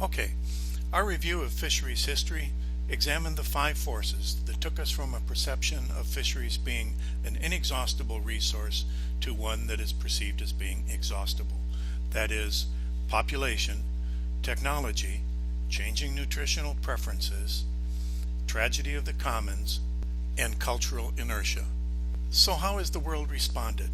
Okay, our review of fisheries history examined the 5 forces that took us from a perception of fisheries being an inexhaustible resource to one that is perceived as being exhaustible. That is, population, technology, changing nutritional preferences, tragedy of the commons, and cultural inertia. So how has the world responded?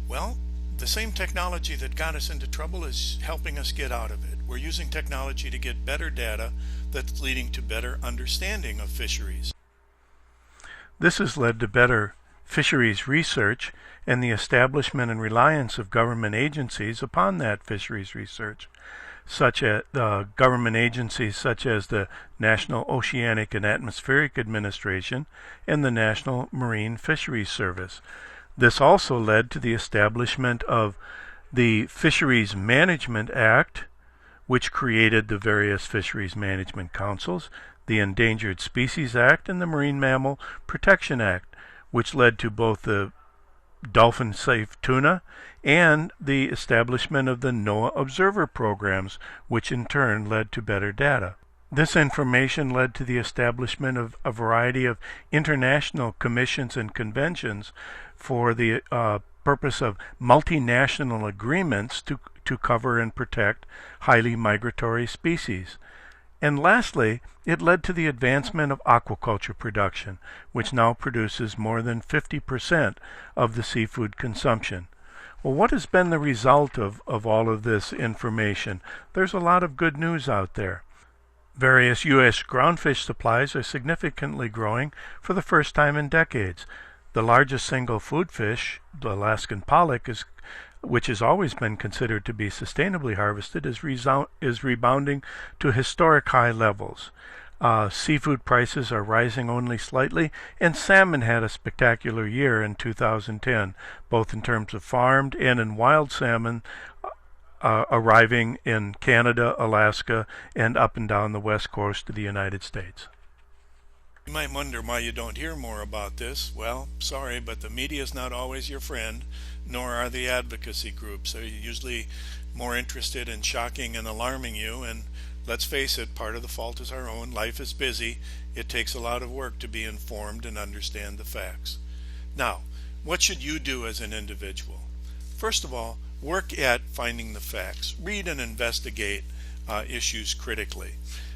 Well, the same technology that got us into trouble is helping us get out of it. We're using technology to get better data that's leading to better understanding of fisheries. This has led to better fisheries research and the establishment and reliance of government agencies upon that fisheries research, such as government agencies such as the National Oceanic and Atmospheric Administration and the National Marine Fisheries Service. This also led to the establishment of the Fisheries Management Act, which created the various fisheries management councils, the Endangered Species Act, and the Marine Mammal Protection Act, which led to both the dolphin safe tuna and the establishment of the NOAA observer programs, which in turn led to better data. This information led to the establishment of a variety of international commissions and conventions for the purpose of multinational agreements to cover and protect highly migratory species. And lastly, it led to the advancement of aquaculture production, which now produces more than 50% of the seafood consumption. Well, what has been the result of all of this information? There's a lot of good news out there. Various U.S. groundfish supplies are significantly growing for the first time in decades. The largest single food fish, the Alaskan pollock, which has always been considered to be sustainably harvested, is rebounding to historic high levels. Seafood prices are rising only slightly, and salmon had a spectacular year in 2010, both in terms of farmed and in wild salmon arriving in Canada, Alaska, and up and down the west coast of the United States. You might wonder why you don't hear more about this. Well, sorry, but the media is not always your friend, nor are the advocacy groups. They're usually more interested in shocking and alarming you, and let's face it, part of the fault is our own. Life is busy. It takes a lot of work to be informed and understand the facts. Now, what should you do as an individual? First of all, work at finding the facts. Read and investigate issues critically.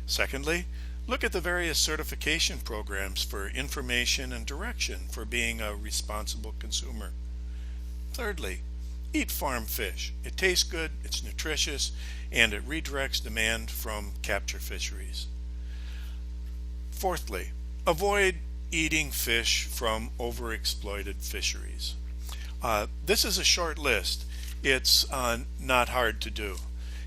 Secondly, look at the various certification programs for information and direction for being a responsible consumer. Thirdly, eat farm fish. It tastes good, it's nutritious, and it redirects demand from capture fisheries. Fourthly, avoid eating fish from overexploited fisheries. This is a short list. It's not hard to do.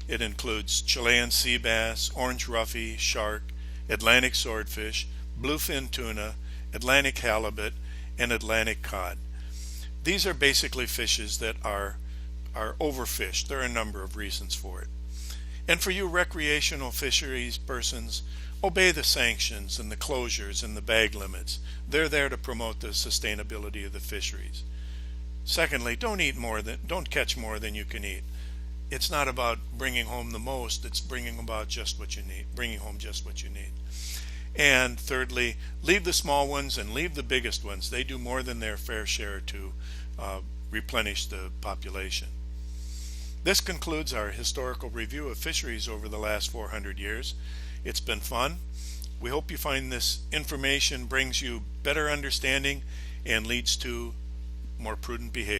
It includes Chilean sea bass, orange roughy, shark, Atlantic swordfish, bluefin tuna, Atlantic halibut, and Atlantic cod. These are basically fishes that are overfished. There are a number of reasons for it. And for you recreational fisheries persons, obey the sanctions and the closures and the bag limits. They're there to promote the sustainability of the fisheries. Secondly, don't catch more than you can eat. It's not about bringing home the most, it's bringing home just what you need. And thirdly, leave the small ones and leave the biggest ones. They do more than their fair share to replenish the population. This concludes our historical review of fisheries over the last 400 years. It's been fun. We hope you find this information brings you better understanding and leads to more prudent behavior.